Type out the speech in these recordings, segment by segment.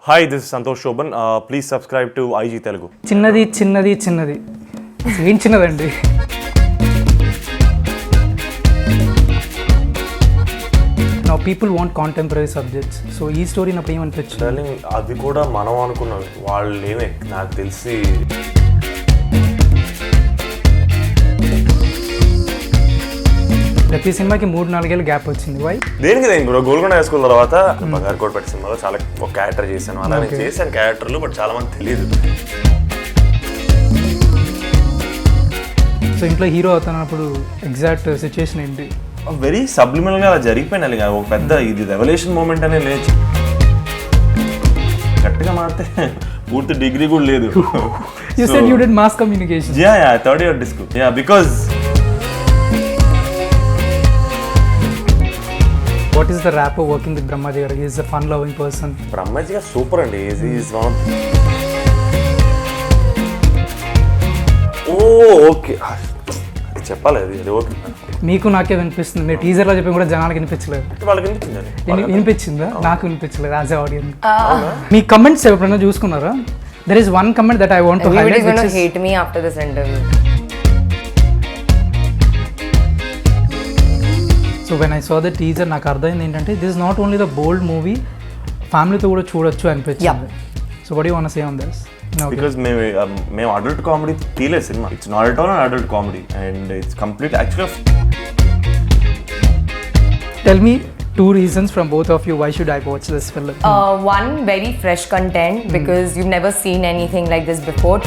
Hi, this is Santosh Shoban. Please subscribe to IG Telugu. చిన్నది చిన్నది చిన్నది ఏం చిన్నదండి. Now people want contemporary subjects. So ఈ story నాకు ఏమనిపించింది? Darling, అది కూడా మనం అనుకున్నాం. వాళ్ళు ఏమే నాకు తెలిసి ప్రతి సినిమాకి 3-4 ఏళ్ళ గ్యాప్ వచ్చింది. వై? దేనికి బ్రో గోల్కొండ వేసుకున్న తర్వాత బంగారు కోట పెట్టి సినిమాలో చాలా ఒక క్యారెక్టర్ చేశాను. అలా నేను చేశాను క్యారెక్టర్లు, బట్ చాలా మంది తెలియదు. సో ఇంట్లో హీరో అవుతున్నప్పుడు ఎగ్జాక్ట్ సిచ్యుయేషన్ ఏంటి? వెరీ సబ్లిమినల్గా అలా జరిగిపోయినాలి. ఒక పెద్ద ఇది రెవల్యూషన్ మూమెంట్ అనే లేచి గట్టిగా మారితే పూర్తి డిగ్రీ కూడా లేదు. You said you did mass communication. Yeah, third year disco. Yeah, because What is the rapport working with Brahmaji garu? He is a fun loving person. Brahmaji garu super అండి. ఈజ్ వన్ ఓకే అది చెప్పాలి. అది okay మీకు నాకే వినిపిస్తుంది. మీరు టీజర్లో చెప్పి కూడా జనాలకు వినిపించలేదు. వాళ్ళకి వినిపించింది. వినిపించిందా? నాకు వినిపించలేదు యాజ్ ఎ ఆడియన్స్. మీ కమెంట్స్ ఎప్పుడైనా చూసుకున్నారా? There is one comment that I want to highlight. Everybody's going to hate me after this interview. So when I saw the teaser, నాకు అర్థమైంది ఏంటంటే this is not only the bold movie, ఫ్యామిలీతో కూడా చూడొచ్చు అనిపించింది. So what do you want to say on this? Because మేము adult comedy తీయలేదు cinema. It's not at all an adult comedy and it's complete యాక్చువల్గా. Tell me 2 reasons from both of you why should I watch this film. One, very fresh content because you've never seen anything like this before.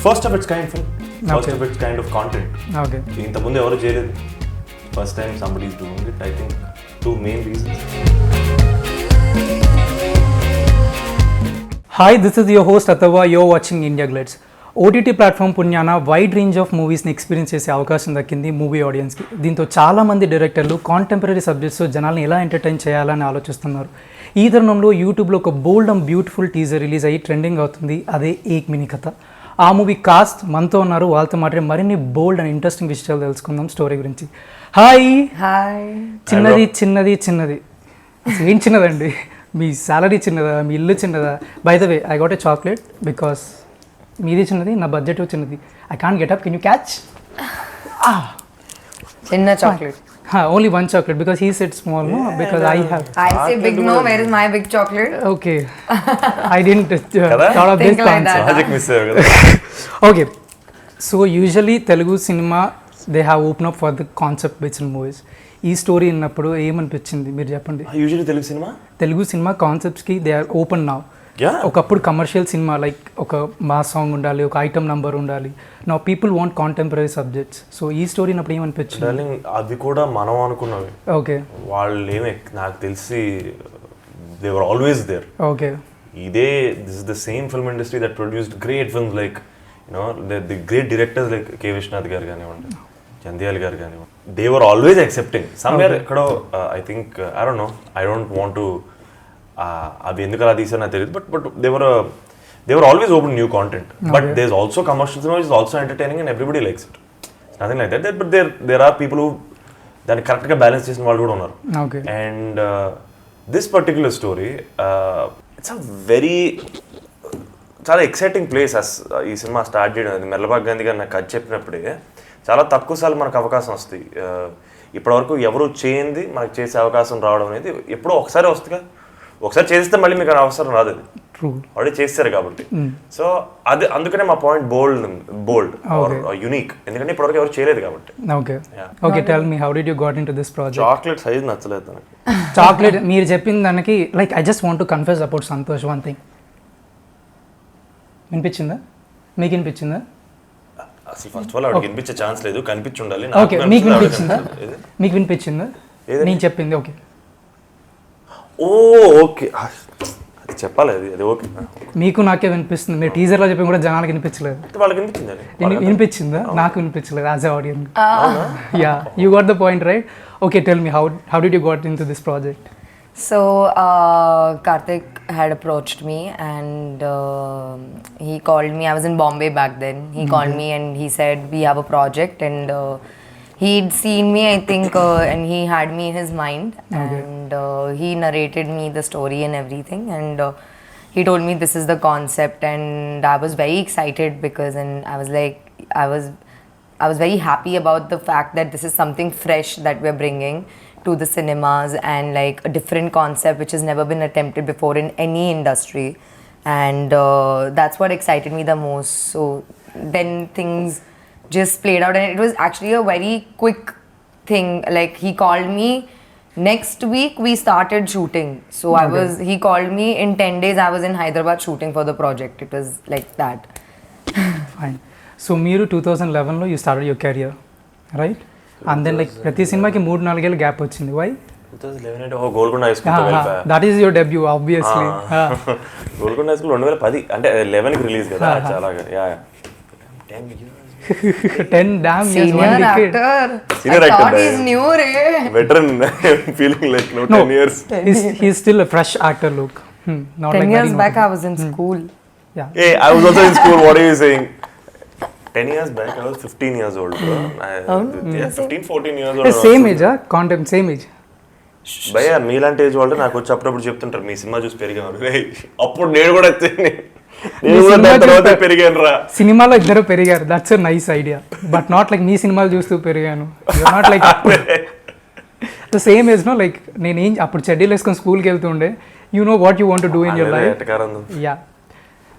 First of it's kind film, first of it's kind of content. Okay. ఇంతకుముందు ఎవరు చేయలేదు. First time somebody is doing it. I think 2 main reasons. Hi, this is your host Atava. You're watching India Glitz. OTT platform పుణ్యాన wide range of మూవీస్ని experience చేసే అవకాశం దక్కింది movie ఆడియన్స్కి. దీంతో చాలామంది డైరెక్టర్లు కాంటెంపరీ సబ్జెక్ట్స్ జనాల్ని ఎలా ఎంటర్టైన్ చేయాలని ఆలోచిస్తున్నారు. ఈ తరుణంలో యూట్యూబ్లో ఒక బోల్డ్ అండ్ బ్యూటిఫుల్ టీజర్ రిలీజ్ అయ్యి ట్రెండింగ్ అవుతుంది. అదే ఏక్ మినీ కథ. ఆ మూవీ కాస్ట్ మనతో ఉన్నారు. వాళ్ళతో మాట్లాడి మరిన్ని బోల్డ్ అండ్ ఇంట్రెస్టింగ్ విషయాలు తెలుసుకుందాం స్టోరీ గురించి. హాయ్. చిన్నది చిన్నది చిన్నది ఏం చిన్నదండి? మీ సాలరీ చిన్నదా? మీ ఇల్లు చిన్నదా? By the way I got a chocolate because మీది చిన్నది, నా బడ్జెట్ చిన్నది. I can't get up. Can you catch? Chinna chocolate. Only one chocolate because he said small, no? Because I have. I say big no. Where is my big chocolate? Okay. I didn't thought of this Think like concept. that. Logic miss అయ్యారు కదా. Okay. So usually Telugu cinema they have opened up for the concept based movies. ఈ story విన్నప్పుడు ఏమనిపించింది మీరు చెప్పండి. Usually Telugu cinema కాన్సెప్ట్స్కి they are open now. Yeah. ఒకప్పుడు commercial cinema like ఒక మాస్ సాంగ్ ఉండాలి, ఒక ఐటమ్ నంబర్ ఉండాలి. Now people want contemporary subjects. So ఈ స్టోరీ అప్పుడు ఏమనిపించింది? డార్లింగ్, అది కూడా మనం అనుకున్నవి. ఓకే. వాళ్ళు ఏమే నాకు తెలిసి they were always there. Okay. ఇదే this is the same film industry that produced great films like you know the great directors like K Viswanath garu కానివ్వండి, జంధ్యాల గారు కానివ్వండి. They were always accepting somewhere ఎక్కడో. I think I don't want to అవి ఎందుకు అలా తీసారో నాకు తెలియదు. But they were always open to new content. But there's also commercial cinema which is also entertaining and everybody likes it. It's nothing like that. But there are people who దాన్ని కరెక్ట్గా balance చేసిన వాళ్ళు కూడా ఉన్నారు. And this particular story it's a very చాలా exciting place. ఈ cinema start చేయడం అది మెల్లబాగ్ గాంధీ గారు నాకు అది చెప్పినప్పుడే చాలా తక్కువ సార్లు మనకు అవకాశం వస్తాయి. ఇప్పటివరకు ఎవరు చేయింది మనకు చేసే అవకాశం రావడం అనేది ఎప్పుడో ఒకసారి వస్తుందిగా. ఒకసారి చేస్తే మళ్ళీ మీకు అవసరం రాదు. అది ఆల్రెడీ చేస్తారు కాబట్టి. సో అది అందుకనే మా పాయింట్ బోల్డ్ యూనిక్, ఎందుకంటే ఇప్పటివరకు ఎవరు చేయలేదు కాబట్టి. Okay tell me how did you got into this project? Chocolate size నచ్చలేదు నాకు. చాక్లెట్ మీరు చెప్పిన దానికి like I just want to confess about Santosh one thing. వినిపించిందా? మీకు వినిపించిందా? అసలు ఫస్ట్ ఆఫ్ ఆల్ వాడికి వినిపించే ఛాన్స్ లేదు, కనిపించి ఉండాలి. ఓకే, మీకు వినిపించిందా? మీకు వినిపించిందా నేను చెప్పింది? ఓకే. ఓకే అది చెప్పాలి. అది ఓకే. మీకు నాకే వినిపిస్తుంది. మీరు టీజర్లో చెప్పి కూడా జనాలకు వినిపించలేదు. వాళ్ళకి వినిపించింది. వినిపించిందా? నాకు వినిపించలేదు as a audience. Yeah, you got the point right. Okay tell me how did you got into this project? So Karthik had approached me and he called me. I was in Bombay back then. He called me and he said we have a project and he'd seen me, I think, and he had me in his mind, and he narrated me the story and everything, and he told me this is the concept, and I was very excited because, and I was like, I was very happy about the fact that this is something fresh that we're bringing to the cinemas, and like a different concept which has never been attempted before in any industry, and that's what excited me the most. So then things just played out, and it was actually a very quick thing. Like, he called me, next week we started shooting, so he called me in 10 days I was in Hyderabad shooting for the project. It was like that. Fine. So మీరు 2011లో you started your career, right? And then like ప్రతి సినిమాకి 3-4 ఏళ్ళు gap వచ్చింది. Why? 2011 అంటే Golconda high school that is your debut obviously. Golconda high school 2010 అంటే 11కి release కదా. చాలా 10 years. 10 damn years, Senior one decade. actor. Senior I actor, thought yeah. he's new, Ray. Veteran. Feeling like 10 years. He's still a fresh actor look. Not 10 like years very back, noticeable. I was in school. Yeah. Hey, I was also in school. What are you saying? 10 years back, I was 15 years old. Bro. Yeah, 15-14 years old. Same age content, same age. భయ్యా మీలాంటి age వాళ్ళు నాకు వచ్చి అప్పుడప్పుడు చెప్తుంటారు మీ cinema చూసి పెరిగాను. అప్పుడు నేను కూడా వచ్చాను. నేను కూడా దాని తర్వాత పెరిగాను రా. సినిమాలో ఇద్దరు పెరిగారు, that's a nice idea. But not like మీ సినిమాలు చూస్తూ పెరిగాను. Not like the same age no. Like నేనేం అప్పుడు చెడ్డీలు వేసుకొని స్కూల్కి వెళ్తుండే. You know what you want to do in your life. Yeah.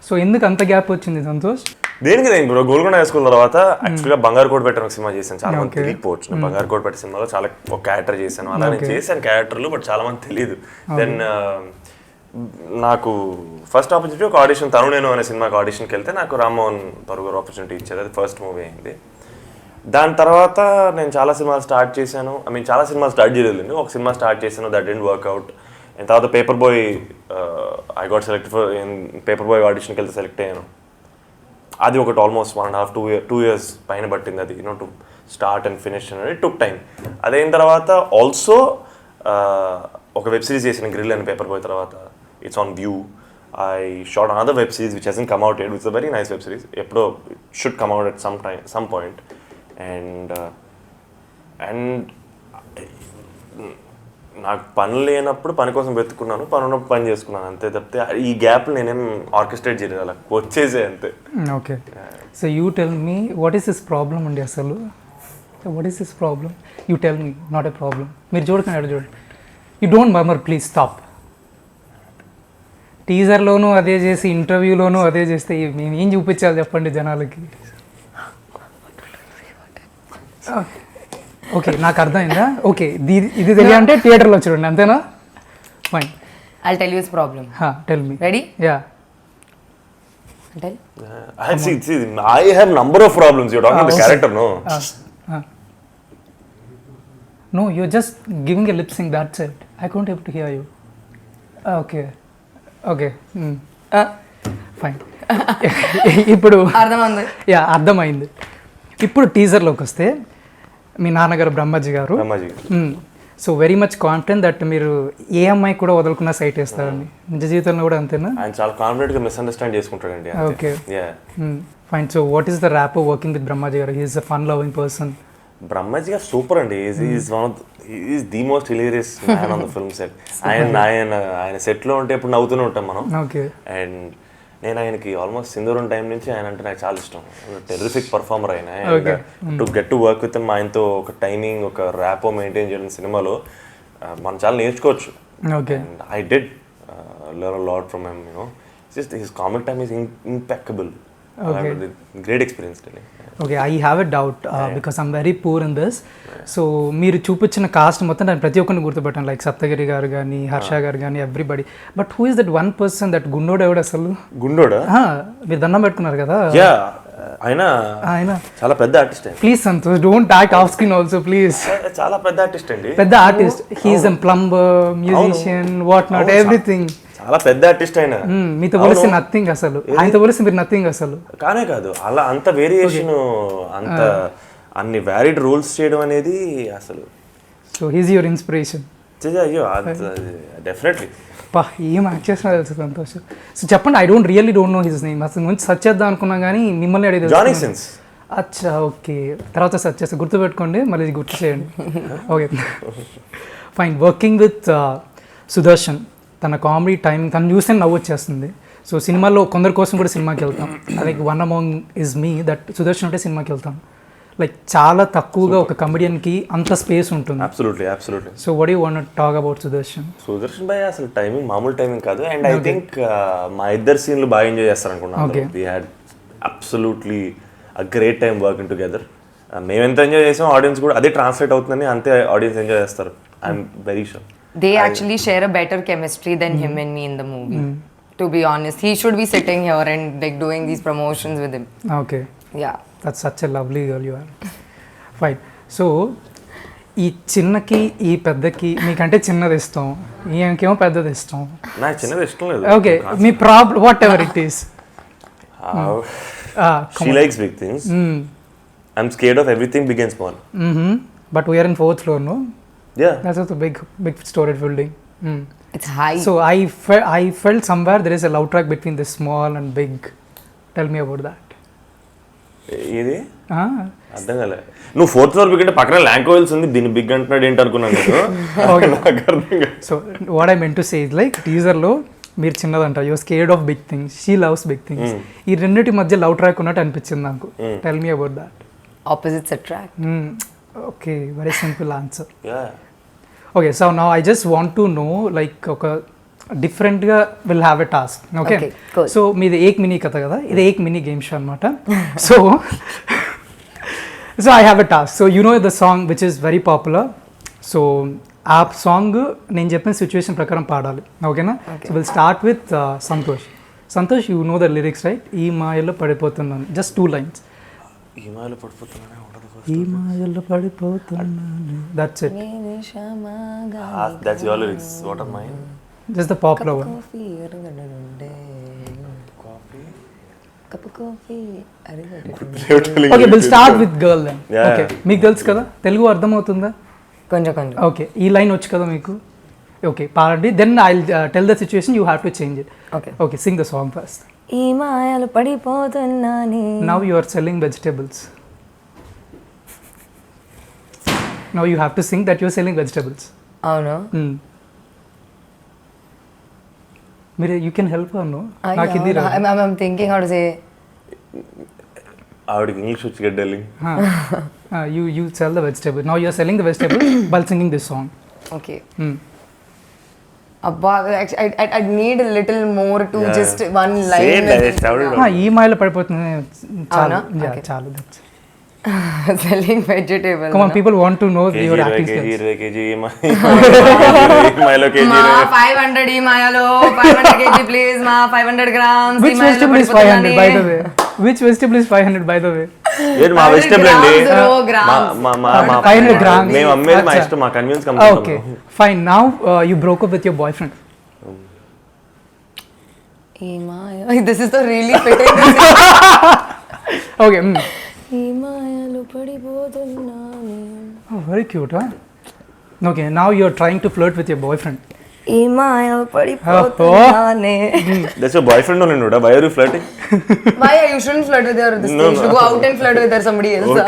So ఎందుకు అంత గ్యాప్ వచ్చింది సంతోష్? దేనికి దేనికి బ్రో, గోల్కొండ హై స్కూల్ తర్వాత యాక్చువల్గా బంగారు కోట పెట్టిన సినిమా చేశాను. చాలా మంది తెలియకపోవచ్చు. నేను బంగారు కోట పెట్టే సినిమాలో చాలా ఒక క్యారెక్టర్ చేశాను. అలా నేను చేశాను క్యారెక్టర్లు, బట్ చాలా మంది తెలియదు. దెన్ నాకు ఫస్ట్ ఆపర్చునిటీ ఒక ఆడిషన్, తను నేను అనే సినిమాకి ఆడిషన్కి వెళ్తే నాకు రామ్మోహన్ పరుగారు ఆపర్చునిటీ ఇచ్చారు. అది ఫస్ట్ మూవీ అయింది. దాని తర్వాత నేను చాలా సినిమాలు స్టార్ట్ చేశాను. చాలా సినిమాలు స్టార్ట్ చేయలేదు. ఒక సినిమా స్టార్ట్ చేశాను, దట్ డెంట్ వర్క్అవుట్. అండ్ తర్వాత paper boy, I got select for paper boy ఆడిషన్కి వెళ్తే సెలెక్ట్ అయ్యాను. అది ఒకటి ఆల్మోస్ట్ 1.5-2 years పైన పట్టింది అది, టు స్టార్ట్ అండ్ ఫినిష్ అనేది. It took time. అదైన తర్వాత ఆల్సో ఒక వెబ్ సిరీస్ చేసిన గ్రిల్ అని పేపర్ బాయ్ తర్వాత. It's on Viu. I shot another web series which hasn't come out yet. It's a very nice web series. ఎప్పుడో should come out at some point. And నాకు పని లేనప్పుడు పని కోసం వెతుకున్నాను, పని ఉన్నప్పుడు పని చేసుకున్నాను, అంతే తప్పితే ఈ గ్యాప్ నేనేం ఆర్కెస్ట్రేట్ చేయలేదు, అలా వచ్చేసే అంతే. Okay. So you tell me what is this problem అండి అసలు? What is this problem? You tell me, not a problem. మీరు చూడకండి, చూడండి. You don't murmur, please stop. టీజర్లోనూ అదే చేసి, ఇంటర్వ్యూలోనూ అదే చేస్తే మేము ఏం చూపించాలి చెప్పండి జనాలకి? ఓకే, నాకు అర్థమైందా? ఓకే, ఇది తెలియాలంటే థియేటర్లో చూడండి, అంతేనా? Fine. I'll tell you his problem. Tell me. Ready? Yeah. I'll tell. I have number of problems. You're talking the character, no? No, you're just giving a lip sync, that's it. I couldn't able to hear you. Okay. Fine. ఇప్పుడు అర్థమైంది. ఇప్పుడు టీజర్లోకి వస్తే మీ నాన్నగారు బ్రహ్మాజీ గారు so very much confident that మీరు ఏ అమ్మాయి కూడా వదులుకున్న site వేస్తారని. నిజ జీవితంలో కూడా అంతేనా? ఆయన చాలా కాన్ఫిడెంట్గా మిస్అండర్స్టాండ్ చేసుకుంటాడండి. Okay, fine. So what is the rap working with Brahmaji garu? He is a fun loving person. Brahmaji garu super అండి. Is the most hilarious man on the film set. ఆయన సెట్లో ఉంటే ఎప్పుడు నవ్వుతూనే ఉంటాం మనం. ఓకే. అండ్ నేను ఆయనకి ఆల్మోస్ట్ సింధూరం టైం నుంచి ఆయన అంటే నాకు చాలా ఇష్టం. టెర్రిఫిక్ పర్ఫార్మర్ ఆయన. To get to work with ఆయనతో ఒక టైమింగ్, ఒక ర్యాపో మెయింటైన్ చేయడం సినిమాలో మనం చాలా నేర్చుకోవచ్చు. I did learn a lot from him. Just his comic time is impeccable. Great experience. Okay, I have a doubt because I'm very poor in this. So మీరు చూపించిన కాస్ట్ మొత్తం నేను ప్రతి ఒక్కరిని గుర్తుపెట్టాను, లైక్ సప్తగిరి గారు కానీ, హర్ష గారు కానీ, everybody. But who is that one person, that గుండోడు ఎవడు అసలు? గుండోడా? మీరు దండం పెట్టుకున్నారు కదా ఆయన చాలా పెద్ద artist. Please Santosh, don't act off screen also please. చాలా పెద్ద ఆర్టిస్ట్ అండి. పెద్ద artist. He's a plumber, musician, what not, everything. చాలా పెద్ద ఆర్టిస్ట్ ఆయన. మీతో పోలిస్తే నథింగ్ అసలు. ఆయనతో పోలిస్తే మీరు నథింగ్ అసలు. కానే కాదు, అలా అంత వేరియేషన్, అంత అన్ని వ్యాలిడ్ రోల్స్ చేయడం అనేది అసలు. So he's your inspiration? అయ్యో డెఫినెట్లీ. ఏం యాక్ట్ చేస్తున్నా తెలుసు సంతోష్. సో చెప్పండి, I don't know his name. అసలు నుంచి సర్చ్ చేద్దాం అనుకున్నా కానీ మిమ్మల్ని అడిగి. Johnny Sins. అచ్చా ఓకే, తర్వాత సెర్చ్ చేస్తే గుర్తుపెట్టుకోండి, మళ్ళీ గుర్తు చేయండి. Okay fine. Working with Sudarshan, తన కామెడీ టైం తను చూస్తే నవ్వు వచ్చేస్తుంది. సో సినిమాలో కొందరి కోసం కూడా సినిమాకి వెళ్తాం. Like one among is me that Sudarshan ఉంటే సినిమాకి వెళ్తాం. లైక్ చాలా తక్కువగా ఒక కమెడియన్కి అంత స్పేస్ ఉంటుంది. Absolutely. So what you want talk about Sudarshan? Sudarshan bhai అసలు టైమింగ్ మామూలు టైమింగ్ కాదు. అండ్ ఐ థింక్ మా ఇద్దరు సీన్లు బాగా ఎంజాయ్ చేస్తారు అనుకున్నాను. We had absolutely a great time working together. మేము ఎంత ఎంజాయ్ చేసాం ఆడియన్స్ కూడా అదే ట్రాన్స్లేట్ అవుతుందని అంతే ఆడియన్స్ ఎంజాయ్ చేస్తారు. I'm very sure. They actually share a better chemistry than him and me in the movie. To be honest, he should be sitting here and like doing these promotions with him. Okay, Yeah. That's such a lovely girl you are. Fine. So ఈ చిన్నకి ఈ పెద్దకి మీకంటే చిన్నది ఇష్టం, ఈయనకేమో పెద్దది ఇష్టం. నాకు చిన్నది ఇష్టం లేదు. Okay, me problem what ever it is. She likes big things. I'm scared of everything big and small. But we're in 4th floor, no? Yeah. That's also big storage building. It's high. So I felt somewhere there is a love track between the small and big. Tell me about that. ఇది అర్థం కాలే. నువ్వు 4th floor big అంటే పక్కన ల్యాంకోయిల్స్ ఉంది, దీన్ని big అంటున్నాడు ఏంటి అనుకున్నాను నేను. So what I meant to say is like టీజర్లో మీరు చిన్నదంట, your scared of big things, she loves big things. ఈ రెండింటి మధ్య లవ్ ట్రాక్ ఉన్నట్టు అనిపించింది నాకు. Tell me about that. Opposites attract. Okay, very simple answer. Yeah. Okay, so now I just want to know like ఒక డిఫరెంట్గా will have a task. Okay, so మీది ఏక్ మినీ కథ కదా, ఇది ఏక్ మినీ గేమ్ షో అనమాట. So I have a task. So you know the song which is very popular. So ఆ సాంగ్ నేను చెప్పిన సిచ్యువేషన్ ప్రకారం పాడాలి. ఓకేనా? So will start with Santosh. Santosh, you know the lyrics right? ఈ మాయలో పడిపోతున్నాను, జస్ట్ 2 lines. ఈ మాయలో పడిపోతున్నానే ఈ మాయలో పడిపోతున్నాను, that's it. That's your lyrics. What are mine? Just the popular one. Okay, we'll start with girl then. Yeah. Okay, మీకు తెలుసు కదా, తెలుగు అర్థమవుతుందా? కొంచెం కొంచెం. ఓకే, ఈ లైన్ వచ్చు కదా మీకు? ఓకే, పాడండి. Then I tell the situation, you have to change it. Okay. Okay, sing the song first. ఈ మాయలు పడిపోతున్నానే. Now you are selling vegetables. Now you have to sing that you are selling vegetables. అవును. మీరు you can help అను. నాకు హిందీ రాదు. I'm thinking how to say. ఆవిడకి English వచ్చి గడ్డలింగ్. You sell the vegetable. Now you are selling the vegetable while singing this song. Okay. Abba, I need a little more to just one line. Say that. ఈ మాయలో పడిపోతుంది చాలు. Okay. చాలు, that's Selling vegetable. come on, people want to know your acting skills. 20 kg ఈ మాయలో kg. మా 500 ఈ మాయలో 500 kg please. మా 500 grams. Which vegetable is 500 by the way? Which vegetable is 500 by the way? ఏది మా వెజిటబుల్ అండి? మా 500 grams. మేము అమ్మేది మా ఇష్టం, మా convenience complete. Okay, fine. Now you broke up with your boyfriend. ఈ మాయ. This is the really fitting. Okay. ఈ మాయలు పడిపోతున్నానే. Oh, very cute, huh? Okay, now you are trying to flirt with your boyfriend. ఈ మాయలు పడిపోతున్నానే. That's your boyfriend only, no? Why are you flirting? Why you shouldn't flirt with your this thing. You should go out and flirt with somebody else.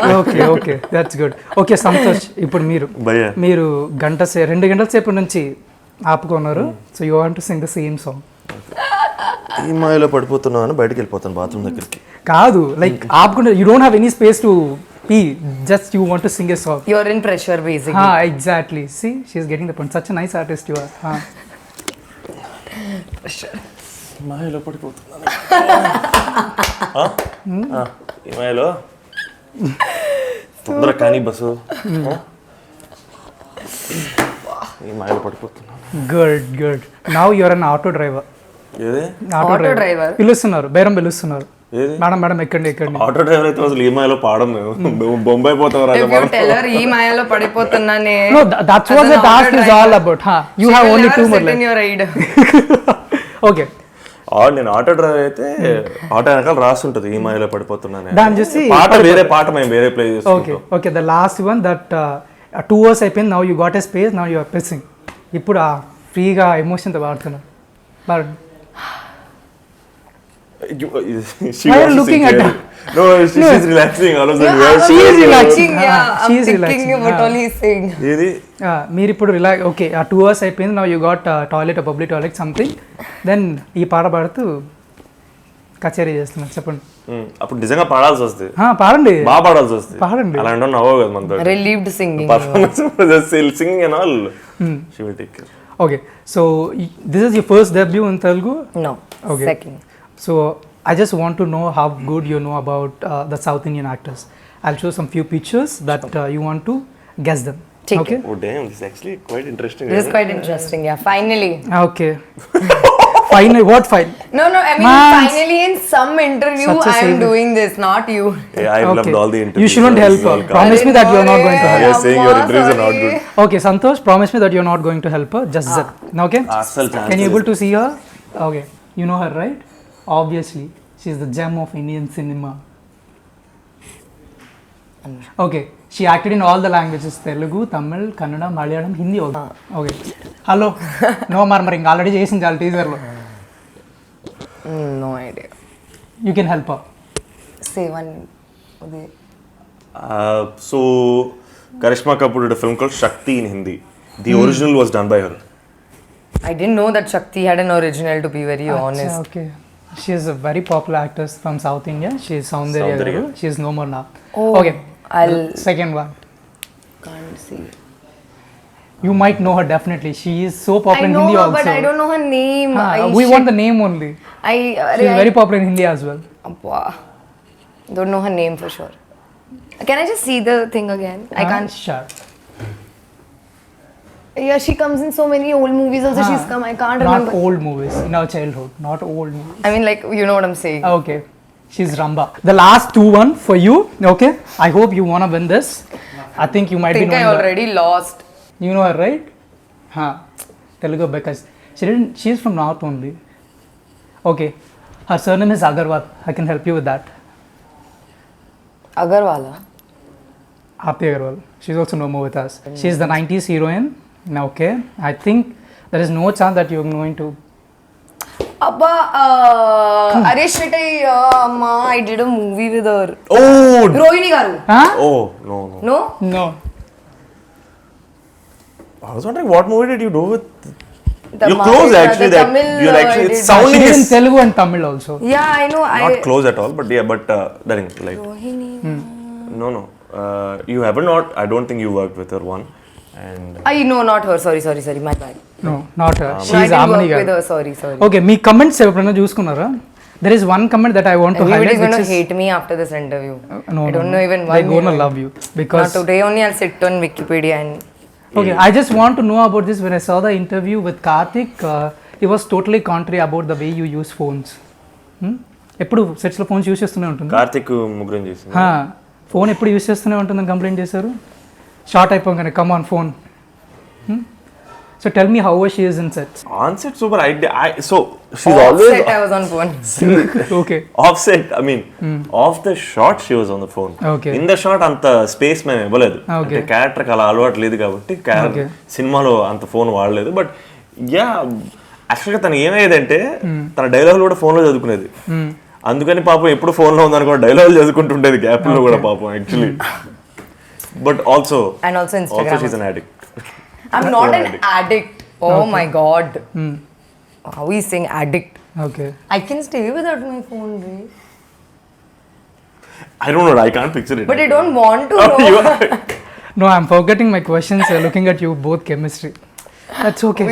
Okay, that's good. Okay, Santosh, ఇప్పుడు భయ్యా, మీరు 2 గంటల సేపు నుంచి ఆపుకున్నారు. So you want to sing the same song. ఈ మాయలో పడిపోతున్నావు అని బయటకు వెళ్ళిపోతాను బాత్రూమ్ దగ్గరికి. కాదు, లైక్ ఆపుకుంటే you don't have any space to pee, just you want to sing a song. You're in pressure basically. Exactly. See, she is getting the point. Such a nice artist you are. Pressure. మాయలో పడిపోతున్నాను. ఈ మాయలో తొందర కానీ bus. ఈ మాయలో పడిపోతున్నాను. Good. Now you are an auto driver. ఏది Auto driver. పిలుస్తున్నారు, బేరం పిలుస్తున్నారు. ఏది మేడం ఎక్కండి. ఆటో డ్రైవర్ అయితే అసలు ఈ మాయలో పాడం మేము బొంబాయి పోతాం రాజా. If you tell her ఈ మాయలో పడిపోతున్నానే. No, that's what the task is all about. You have only 2 more in lines. your ride. Okay. నేను ఆటో డ్రైవర్ అయితే ఆటో వెనకాల రాస్తుంటది ఈ మాయలో పడిపోతున్నాను. దాన్ని చూసి పాట మేము వేరే ప్లే చేస్తాం. Okay, the last one that 2 hours అయిపోయింది. Now you got a space, now you are pressing. ఇప్పుడు ఫ్రీగా ఎమోషన్తో వాడుతున్నారు. She Why are was you looking at scared. No, she's relaxing. All of a sudden, No, where I'm she is relaxing. Yeah, She I'm is thinking relaxing. about all he's saying. ఏది మీరు ఇప్పుడు okay ఆ 2 hours అయిపోయింది, నా you got toilet public toilet something, then ఈ పాట పాడుతూ కచేరీ చేస్తున్నారు. చెప్పండి. అప్పుడు నిజంగా పాడాల్సి వస్తుంది, పాడండి. బాగా పాడాల్సి వస్తుంది. పాడండి. అలాంటి నవ్వవు కదా మనతో. Relieved singing. Performance singing and all she will take care. Okay, so this is your first debut in Telugu? No, Okay. second. So I just want to know how good you know about the South Indian actors. I'll show some few pictures that you want to guess them. Take Okay. Oh damn, this is actually quite interesting. This is quite interesting, yeah. Finally. Okay. Finally, what file? No, I mean, Man. finally in some interview Such a I am savior. doing this, not you. Yeah, I've loved all the interviews. You shouldn't so help this is her. all calm. Promise me that you're not going to help. You're saying your interviews are not good. Okay, Santosh, promise me that you're not going to help her. Just zip. Okay? Asal chance. Can you able to see her? Okay. You know her, right? Obviously. She's the gem of Indian cinema. Okay. She acted in all the languages. Telugu, Tamil, Kannada, Malayalam, Hindi also. Okay. Hello. No murmuring. Already చేసింది చాలా టీజర్లో. No idea. You can help her. Say one. So Karishma Kapoor did a film called Shakti in Hindi. The original was done by her. I didn't know that Shakti had an original, to be very honest. Okay. She is a very popular actress from South India. She is Soundarya Soundarya. Garu. She is no more now. Oh, Okay. I'll Second one. can't see. You might know her definitely. She is so popular I in know Hindi her, also. but I don't know her name. We want the name only. She is very popular in Hindi as well. Don't know her name for sure. Can I just see the thing again? I can't. Sure. Yeah, she comes in so many old movies also. She's come. I can't Not remember. old movies. In our childhood. Not old movies. I mean, like, you know what I'm saying. Okay. She's Ramba. The last 2-1 for you. Okay. I hope you wanna win this. I think you might I be think I knowing her. already lost. You know her, right? Telugu because she is from North only. Okay. Her surname is Agarwal. I can help you with that. Agarwala. Aarti Agarwal. She's also no more with us. She's the 90s heroine. Okay. I think there is no chance that you're going to. Abba, Are shit, I did a movie with her. Oh! Rohini Garu. Huh? Oh, no. No? No. I was wondering what movie did you do with. The You're close Maharashtra, actually. the That Tamil, you're actually. I It's did. sounding She is in is Telugu and Tamil also. Yeah, I know. not close at all. But yeah, that is like. Rohini. No. You haven't not. I don't think you worked with her one. And I know, not her. Sorry. My bad. No, not her. No, I She is didn't Amani work with girl. her. Sorry. Okay, me comments ఎప్పుడైనా చూసుకున్నారా? There is one comment that I want to Everybody's highlight, gonna which is hate me after this interview. no, I don't know even why. they're gonna love you Not because today only I'll sit on Wikipedia and okay, I just want to know about this. When I saw the interview with Karthik, he was totally contrary about the way you use phones. ఎప్పుడు సెట్స్లో phones use చేస్తూనే ఉంటుంది. కార్తిక్ ముగ్గురం చేసింది. Phone ఎప్పుడు use చేస్తూనే ఉంటుందని complaint చేశారు. Short అయిపోగానే come on phone. So tell me how she is in sets. On set super. So she's always set I was on phone. Okay. offset. I mean, off the shot she was on the phone. Okay. In the shot అంత space మేము ఇవ్వలేదు. Okay. అంటే క్యారెక్టర్కి అలా అలవాటు లేదు కాబట్టి Okay. సినిమాలో అంత ఫోన్ వాడలేదు. బట్ యా యాక్చువల్గా తను ఏమయ్యేదంటే తన డైలాగులు కూడా ఫోన్లో చదువుకునేది. అందుకని పాపం ఎప్పుడు ఫోన్లో ఉందనుకో డైలాగులు చదువుకుంటుండేది గ్యాప్లో కూడా పాపం actually. But also And also Instagram. She's an addict. I'm not an addict. Oh my god. How is saying addict? Okay. I can stay without my phone, right? I don't know. I can't picture it. But I don't want to Oh, you know. are- No, I'm forgetting my questions. Looking at you both chemistry. That's okay.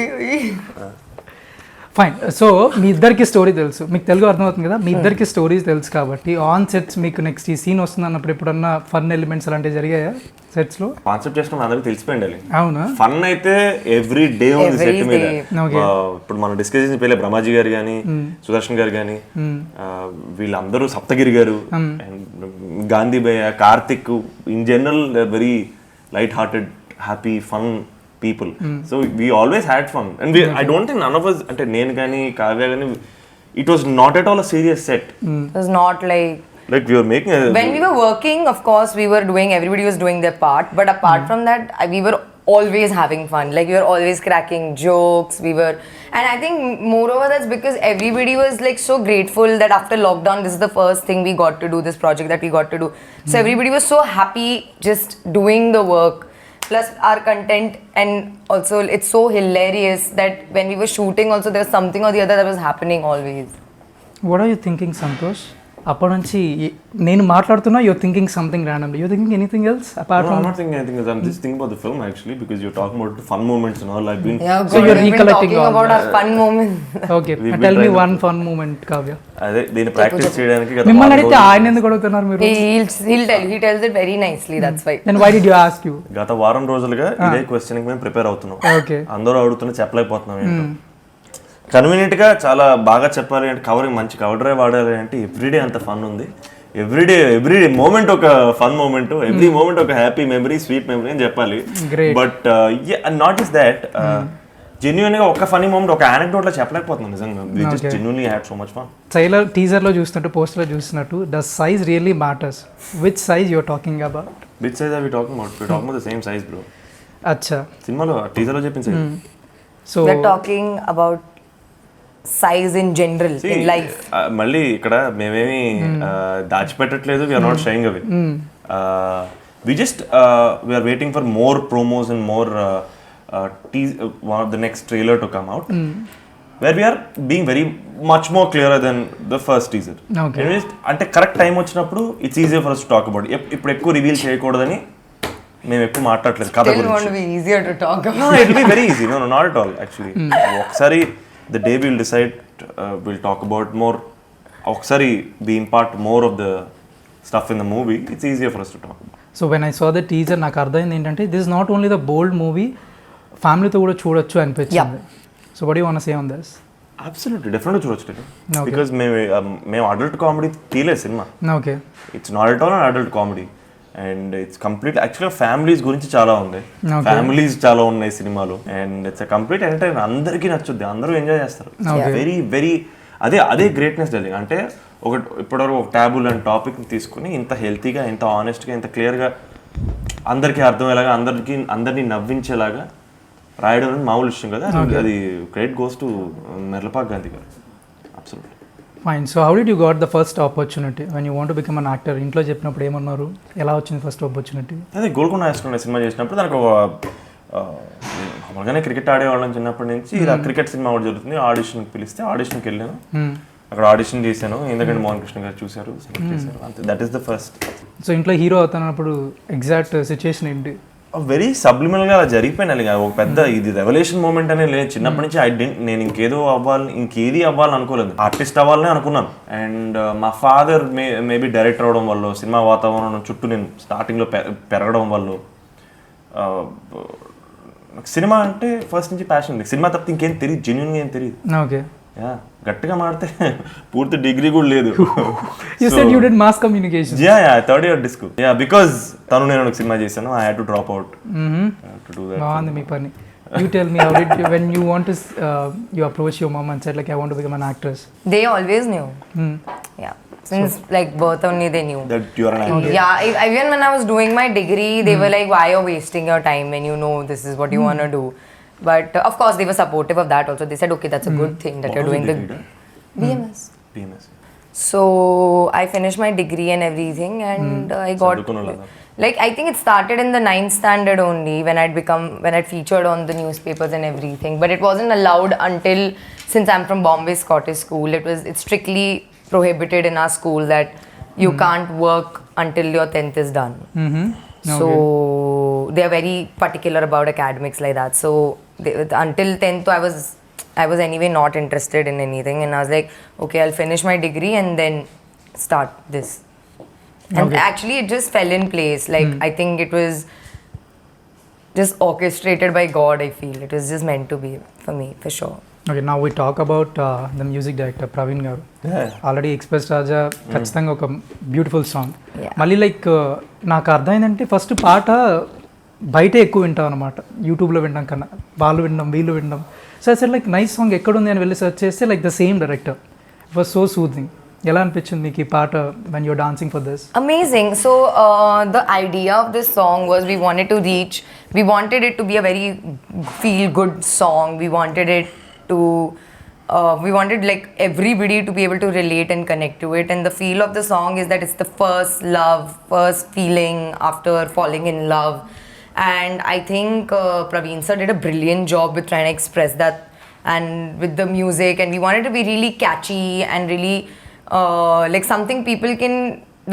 Fine. So మీ ఇద్దరికి story తెలుసు, మీకు తెలుగు అర్థమవుతుంది కదా, మీ ఇద్దరికి stories తెలుసు కాబట్టి on sets మీకు నెక్స్ట్ ఈ సీన్ వస్తుంది అన్నప్పుడు ఎప్పుడన్నా ఫన్ ఎలిమెంట్స్ అలాంటివి జరిగాయా సెట్స్లో? కాన్సెప్ట్ చేసిన అందరికి తెలిసిపోయిండాలి. అవునా? ఫన్ అయితే ఎవ్రీ డే ఉంది సెట్ మీద. Okay. ఇప్పుడు మనం డిస్కస్ చేసిన పేర్లే బ్రహ్మాజీ గారు కానీ, సుదర్శన్ గారు కానీ, వీళ్ళందరూ సప్తగిరి గారు, గాంధీ భయ్య, Karthik, in general very light hearted, happy, fun people. So we always had fun and I don't think none of us, ante nenu gaani Kavya gaani, it was not at all a serious set. It was not like we were making a, when we were working, of course we were doing, everybody was doing their part, but apart from that we were always having fun. Like, we were always cracking jokes. And I think moreover that's because everybody was like so grateful that after lockdown, this is the first thing we got to do, this project that we got to do. So everybody was so happy just doing the work. Plus our content, and also it's so hilarious that when we were shooting also there was something or the other that was happening always. What are you thinking Santosh? అప్పటి నుంచి నేను మాట్లాడుతున్నా you're thinking something randomly, you thinking anything else apart No, from? I'm not thinking anything else. I'm just thinking about the film actually, because you're talking about fun moments and all. I've been Yeah, So you're we've been recollecting talking all about our fun moments. Okay, We've been tell me trying to- one fun moment Kavya. అదే దీన్ని practice చేయడానికి గత మిమ్మల్ని వారం అడిగితే రోజులు- ఆయన ఎందుకు అడుగుతున్నారు మీరు? He'll tell. He tells it very nicely. That's why. Then why did you ask you? గత వారం రోజులుగా ఇదే క్వశ్చన్ కి మేము ప్రిపేర్ అవుతున్నాం. ఓకే, అందరూ అడుగుతున్నా చెప్పలేకపోతున్నాం ఏంటో. కన్వీనియంట్ గా చాలా బాగా చెప్పాలి అంటే కవరింగ్ మంచి కవర్ డ్రైవ్ వాడాలి అంటే ఎవ్రీడే అంత ఫన్ ఉంది. ఎవ్రీ మూమెంట్ ఒక ఫన్ మూమెంట్, ఎవ్రీ మూమెంట్ ఒక హ్యాపీ మెమరీ, స్వీట్ మెమరీ అని చెప్పాలి. Great. But not is that genuine గా ఒక ఫనీ మూమెంట్ ఒక యానెక్డోట్ లో చెప్పలేకపోతున్నాం నిజంగా. We just genuinely had so much fun. Trailer టీజర్లో చూసినట్టు పోస్టర్లో చూసినట్టు the size really matters. Which size you're talking about? Which size are we talking about? We talking about the same size bro. అచ్చా, సినిమాలో teaser లో చెప్పిన size. So We're talking about size in general in life. మళ్ళీ ఇక్కడ మేమేమి దాచిపెట్టట్లేదు. We're not shying away. We just we're waiting for more promos and more the next trailer to come out, where we're being very much more clear then the first teaser. Okay. అంటే correct time వచ్చినప్పుడు it's easier for us to talk about. ఇప్పుడు ఎక్కువ reveal చేయకూడదని మేము ఎక్కువ మాట్లాడలేదు కథ Still want గురించి. to be easier to talk about. No, it will be very easy. No, not at all. Actually, ఒకసారి the day we'll decide, we'll talk about more. ఒకసారి we impart more of the stuff in the movie. It's easier for us to talk about. So when I saw the teaser నాకు అర్థమైంది ఏంటంటే this is not only the bold movie, ఫ్యామిలీతో కూడా చూడొచ్చు అనిపించింది. So what you want to say on this? Absolutely, definitely చూడొచ్చు. Okay. Because మేము adult comedy తీయలేదు cinema. Okay, it's not at all an adult comedy and it's complete యాక్చువల్గా families గురించి చాలా ఉంది. Okay. ఫ్యామిలీస్ చాలా ఉన్నాయి సినిమాలు అండ్ ఇట్స్ కంప్లీట్ ఎంటర్టైన్. అందరికీ నచ్చుద్ది, అందరూ ఎంజాయ్ చేస్తారు. వెరీ వెరీ అదే గ్రేట్నెస్ డార్లింగ్. అంటే ఇప్పటివరకు ఒక ట్యాబు లాంటి టాపిక్ని తీసుకుని ఇంత హెల్తీగా, ఇంత ఆనెస్ట్గా, ఇంత క్లియర్గా అందరికీ అర్థమయ్యేలాగా, అందరినీ నవ్వించేలాగా రాయడం అనేది మామూలు విషయం కదా. అది క్రెడిట్ గోస్ టు మెర్లపాక్ గాంధీ గారు. Absolutely. Fine. So how did you got the first opportunity when you want to become an actor? ఇంట్లో చెప్పినప్పుడు ఏమన్నారు? ఎలా వచ్చింది ఫస్ట్ ఆపర్చునిటీ? అదే గోల్కొండ హైస్కూల్ సినిమా చేసినప్పుడు దానికి ఒక మామూలుగానే క్రికెట్ ఆడేవాళ్ళని చిన్నప్పటి నుంచి. ఇలా క్రికెట్ సినిమా ఒకటి జరుగుతుంది, ఆడిషన్కి పిలిస్తే ఆడిషన్కి వెళ్ళాను. అక్కడ ఆడిషన్ చేశాను. ఎందుకంటే మోహన్ కృష్ణ గారు చూశారు, సెలెక్ట్ చేశారు. అంతే, that is the first. So ఇంట్లో హీరో అవుతున్నప్పుడు ఎగ్జాక్ట్ సిచ్యుయేషన్ ఏంటి? వెరీ సబ్లిమినల్గా అలా జరిగిపోయినాలి. ఒక పెద్ద ఇది రెవల్యూషన్ మూమెంట్ అనేది లేదు. చిన్నప్పటి నుంచి నేను ఇంకేది అవ్వాలని అనుకోలేదు. ఆర్టిస్ట్ అవ్వాలని అనుకున్నాను. అండ్ మా ఫాదర్ మేబీ డైరెక్టర్ అవడం వల్ల, సినిమా వాతావరణం చుట్టూ నేను స్టార్టింగ్లో పెరగడం వల్ల సినిమా అంటే ఫస్ట్ నుంచి ప్యాషన్ ఉంది. సినిమా తప్ప ఇంకేం తెలియదు, జెన్యున్గా ఏం తెలియదు. ఓకే, గట్టిగా మాడితే పూర్తి డిగ్రీ కూడా లేదు. You said you did mass communication. Third year disco. Because తను నేను ఒక సినిమా చేశాను. I had to drop out to do that. బాగుంది మీ పని. You tell me, how did you, when you want to you approach your mom and said like I want to become an actress? They always knew. Yeah, since like birth only they knew. That you are an actor. Yeah, even when I was doing my degree, they were like, "Why you're wasting your time when you know this is what you want to do?" But of course, they were supportive of that also. They said, "Okay, that's a good thing that What you're was doing the the degree, BMS." PMS. So I finished my degree and everything, and I got Sadukunnalada. like I think it started in the 9th standard only when I'd featured on the newspapers and everything. But it wasn't allowed until, since I'm from Bombay Scottish School, it's strictly prohibited in our school that you can't work until your 10th is done. So they are very particular about academics like that. So until 10th I was anyway not interested in anything, and I was like, okay, I'll finish my degree and then start this. And actually it just fell in place. Like I think it was just orchestrated by God. I feel it was just meant to be for me, for sure. Okay, now we talk about the music director Praveen garu. Already express Raja ఖచ్చితంగా ఒక beautiful song. మళ్ళీ like నాకు అర్థమైందంటే first పాట బయటే ఎక్కువ వింటాం అనమాట, యూట్యూబ్లో వినడం కన్నా. వాళ్ళు వినడం, వీళ్ళు వినడం. So sir like nice song ఎక్కడుంది అని వెళ్ళి సెర్చ్ చేస్తే like the same director. It was so soothing. ఎలా అనిపించింది మీకు ఈ పాట when you're dancing for this? Amazing. So the idea of this song was we wanted it to be a very feel good song. We wanted it to we wanted like everybody to be able to relate and connect to it, and the feel of the song is that it's the first feeling after falling in love. And I think Praveen sir did a brilliant job with trying to express that and with the music, and we wanted to be really catchy and really like something people can,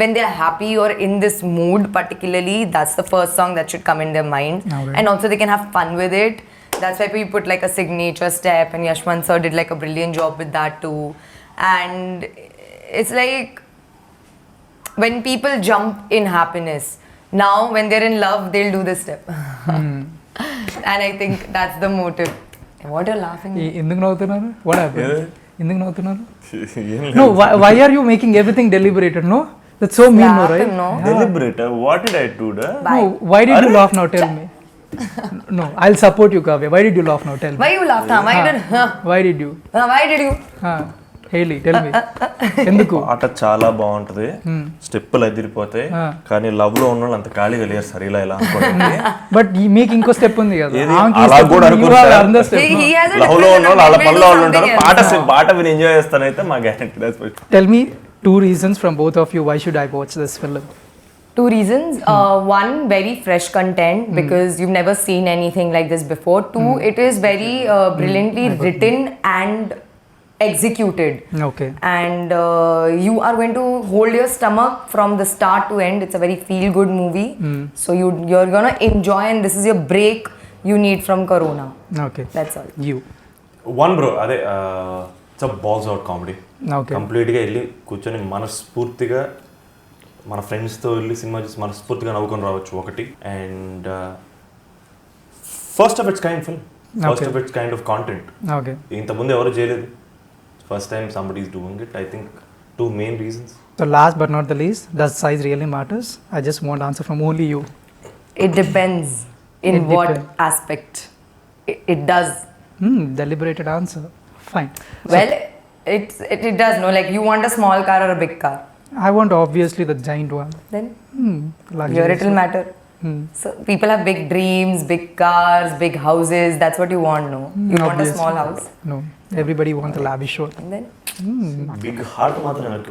when they're happy or in this mood particularly, that's the first song that should come in their mind. Okay. And also they can have fun with it. That's why we put like a signature step, and Yashwant sir did like a brilliant job with that too. And it's like when people jump in happiness, now when they're in love they'll do this step. And I think that's the motive. What you're laughing at? ఎందుకు నవ్వుతున్నారు? What happened? ఎందుకు నవ్వుతున్నారు? ఏం No, why are you making everything deliberated? No, that's so mean, no, Slap right? him, no? deliberate. What did I do? No, why did you laugh now? Tell me. No, I'll support you, Kavya. Why did you laugh now? Tell me. Why you laughed? Huh? Why did? Huh? Why did you? Why did you? Haley, tell me. ఎందుకు? పాట చాలా బాగుంటది, స్టెప్పులు ఎదిరిపోతాయి, కానీ love లో ఉన్న వాళ్ళు అంత ఖాళీగా లేరు సార్ ఇలా ఇలా అనుకోండి. బట్ మీకు ఇంకో స్టెప్ ఉంది కదా. ఏది? ఆమెకి ఈ అలా step కూడా ఉంది, అనుకోరు you have sir. another step, no? He has a love లో ఉన్న different వాళ్ళు వాళ్ళ opinion, పనిలో వాళ్ళు something ఉంటారు. else. పాట విని ఎంజాయ్ చేస్తానైతే మా guarantee. Tell me 2 reasons from both of you why should I watch this film. 2 reasons. One, very fresh content because you've never seen anything like this before. 2, it is very brilliantly written and executed. Okay. And you are going to hold your stomach from the start to end. It's a very feel good movie. So you're going to enjoy, and this is your break you need from Corona. Okay. That's all. You. One bro, అదే it's balls out comedy. Okay. కంప్లీట్గా వెళ్ళి కూర్చొని మనస్ఫూర్తిగా మన ఫ్రెండ్స్తో వెళ్ళి cinema చూసి మనస్ఫూర్తిగా నవ్వుకొని రావచ్చు ఒకటి. And first of it's kind film, first of it's kind of content. Okay. ఇంతకుముందు ఎవరు చేయలేదు, first time somebody is doing it. I think 2 main reasons. So last but not the least, does size really matters? I just want answer from only you. It depends in It what depends. aspect. It does. Deliberated answer. Fine. Well, it does, no? Like, you want a small car or a big car? I want obviously the giant one. Then Luxury. here it will matter. So people have big dreams, big cars, big houses. That's what you want, no? You want a obviously. small house. No, everybody wants a lavish one. And then big heart మాత్రం ఎవరికి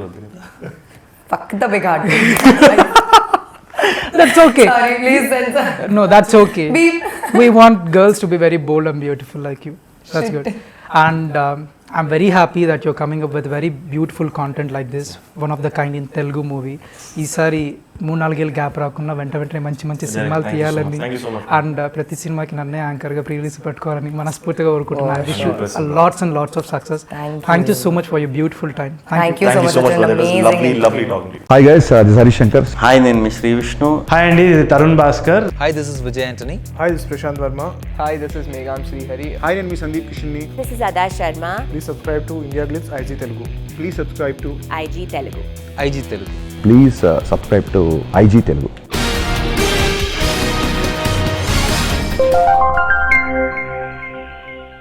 fuck the big heart. That's okay. Sorry, please censor. No, that's okay. Beep. We want girls to be very bold and beautiful like you. That's good. And I'm very happy that you're coming up with very beautiful content like this, one of the kind in Telugu movie. ఈసారి 3-4 gap రాకుండా వెంటనే మంచి మంచి సినిమాలు thank you so much. తీయాలని Thank you so much. And ప్రతి సినిమాకి నన్నే యాంకర్గా ప్రీలీజ్ పెట్టుకోవాలని మనస్ఫూర్తిగా కోరుకుంటున్నాను. Wish you lots and lots of success. Thank you so much for your beautiful time. Thank you so much. so much It's for an that. It was amazing lovely interview. talking to you. Hi guys this Harish Shankar. Hi, నేను మీ Shri Vishnu. Hi అండి, ఇది Tarun Bhaskar. Hi, this is Vijay Antony. Hi, this is Prashant Verma. Hi, this is Megham Srihari. Hi, నేను మీ Sandeep కిషన్ని. This is Ada Sharma, Please subscribe to India Glitz IG Telugu. Please subscribe to IG Telugu. IG Telugu. Please subscribe to IG Telugu.